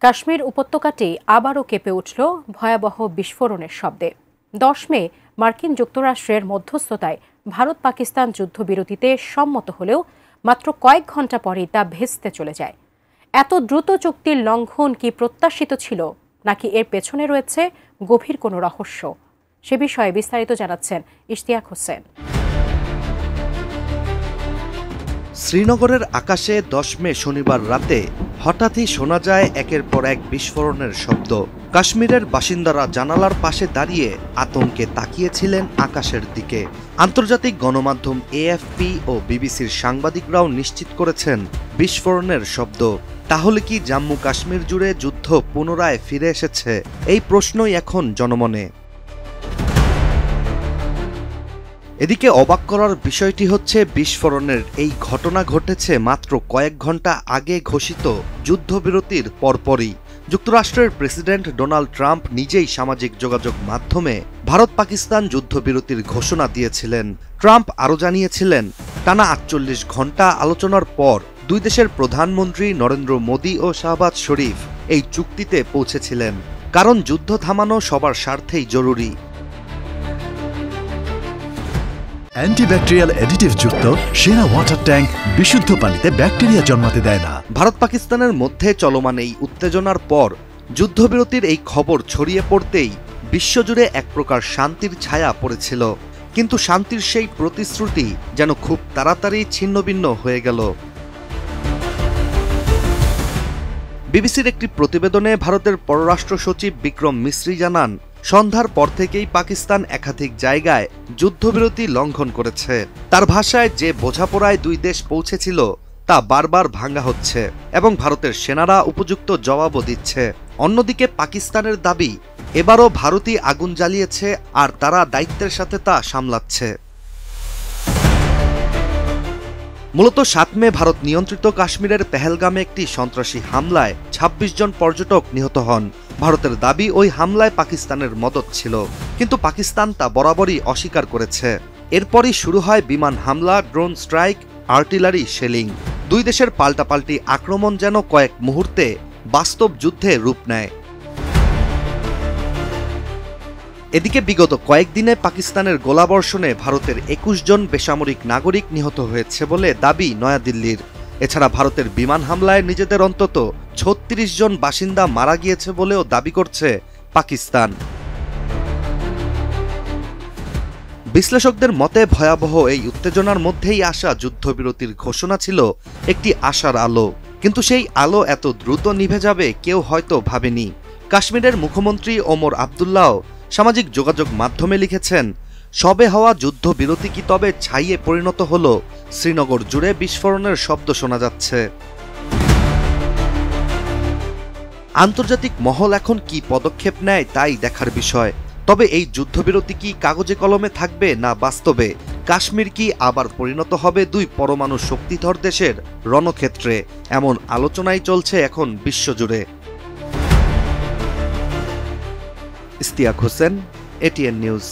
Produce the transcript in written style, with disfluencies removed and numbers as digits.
কাশ্মীর উপত্যকাটি আবারও কেঁপে উঠল ভয়াবহ বিস্ফোরণের শব্দে। 10 মে মার্কিন যুক্তরাষ্ট্রের মধ্যস্থতায় ভারত পাকিস্তান যুদ্ধবিরতিতে সম্মত হলেও মাত্র কয়েক ঘণ্টা পরেই তা ভেস্তে চলে যায়। এত দ্রুত চুক্তির লঙ্ঘন কি প্রত্যাশিত ছিল, নাকি এর পেছনে রয়েছে গভীর কোনো রহস্য? সে বিষয়ে বিস্তারিত জানাচ্ছেন ইশতিয়াক হোসেন। শ্রীনগরের আকাশে 10 মে শনিবার রাতে হঠাৎই শোনা যায় একের পর এক বিস্ফোরণের শব্দ। কাশ্মীরের বাসিন্দারা জানালার পাশে দাঁড়িয়ে আতঙ্কে তাকিয়েছিলেন আকাশের দিকে। আন্তর্জাতিক গণমাধ্যম এএফপি ও বিবিসির সাংবাদিকরাও নিশ্চিত করেছেন বিস্ফোরণের শব্দ। তাহলে কি জম্মু কাশ্মীর জুড়ে যুদ্ধ পুনরায় ফিরে এসেছে? এই প্রশ্নই এখন জনমনে। এদিকে অবাক করার বিষয়টি হচ্ছে, বিস্ফোরণের এই ঘটনা ঘটেছে মাত্র কয়েক ঘন্টা আগে ঘোষিত যুদ্ধবিরতির পরপরই। যুক্তরাষ্ট্রের প্রেসিডেন্ট ডোনাল্ড ট্রাম্প নিজেই সামাজিক যোগাযোগ মাধ্যমে ভারত পাকিস্তান যুদ্ধবিরতির ঘোষণা দিয়েছিলেন। ট্রাম্প আরও জানিয়েছিলেন, টানা 48 ঘণ্টা আলোচনার পর দুই দেশের প্রধানমন্ত্রী নরেন্দ্র মোদি ও শাহবাজ শরীফ এই চুক্তিতে পৌঁছেছিলেন, কারণ যুদ্ধ থামানো সবার স্বার্থেই জরুরি। অ্যান্টিব্যাকটেরিয়াল অ্যাডিটিভ যুক্ত সেরা ওয়াটার ট্যাঙ্ক বিশুদ্ধ পানিতে ব্যাকটেরিয়া জন্মাতে দেয় না। ভারত পাকিস্তানের মধ্যে চলমান এই উত্তেজনার পর যুদ্ধবিরতির এই খবর ছড়িয়ে পড়তেই বিশ্বজুড়ে এক প্রকার শান্তির ছায়া পড়েছিল। কিন্তু শান্তির সেই প্রতিশ্রুতি যেন খুব তাড়াতাড়ি ছিন্নভিন্ন হয়ে গেল। বিবিসির একটি প্রতিবেদনে ভারতের পররাষ্ট্র সচিব বিক্রম মিশ্রি জানান, সন্ধ্যার পর থেকেই পাকিস্তান একাধিক জায়গায় যুদ্ধবিরতি লঙ্ঘন করেছে। তার ভাষায়, যে বোঝাপড়ায় দুই দেশ পৌঁছেছিল তা বারবার ভাঙা হচ্ছে এবং ভারতের সেনারা উপযুক্ত জবাবও দিচ্ছে। অন্যদিকে পাকিস্তানের দাবি, এবারও ভারতই আগুন জ্বালিয়েছে আর তারা দায়িত্বের সাথে তা সামলাচ্ছে। মূলত 7 মে ভারত নিয়ন্ত্রিত কাশ্মীরের পেহেলগামে একটি সন্ত্রাসী হামলায় 26 জন পর্যটক নিহত হন। ভারতের দাবি, ওই হামলায় পাকিস্তানের মদদ ছিল, কিন্তু পাকিস্তান তা বরাবরই অস্বীকার করেছে। এরপরই শুরু হয় বিমান হামলা, ড্রোন স্ট্রাইক, আর্টিলারি শেলিং। দুই দেশের পাল্টাপাল্টি আক্রমণ যেন কয়েক মুহূর্তে বাস্তব যুদ্ধে রূপ নেয়। এদিকে বিগত কয়েকদিনে পাকিস্তানের গোলাবর্ষণে ভারতের 21 জন বেসামরিক নাগরিক নিহত হয়েছে বলে দাবি নয়াদিল্লির। এছাড়া ভারতের বিমান হামলায় নিজেদের অন্তত 36 জন বাসিন্দা মারা গিয়েছে বলেও দাবি করছে পাকিস্তান। বিশ্লেষকদের মতে, ভয়াবহ এই উত্তেজনার মধ্যেই আসা যুদ্ধবিরতির ঘোষণা ছিল একটি আশার আলো, কিন্তু সেই আলো এত দ্রুত নিভে যাবে কেউ হয়তো ভাবেনি। কাশ্মীরের মুখ্যমন্ত্রী ওমর আবদুল্লাহ সামাজিক যোগাযোগ মাধ্যমে লিখেছেন, সবে হওয়া যুদ্ধবিরতি কি তবে ছাইয়ে পরিণত হলো? শ্রীনগর জুড়ে বিস্ফোরণের শব্দ শোনা যাচ্ছে। আন্তর্জাতিক মহল এখন কি পদক্ষেপ নেয় তাই দেখার বিষয়। তবে এই যুদ্ধবিরতি কি কাগজে কলমে থাকবে না বাস্তবে? কাশ্মীর কি আবার পরিণত হবে দুই পরমাণু শক্তিধর দেশের রণক্ষেত্রে? এমন আলোচনাই চলছে এখন বিশ্বজুড়ে। Ishtiaq Hossain, ATN news.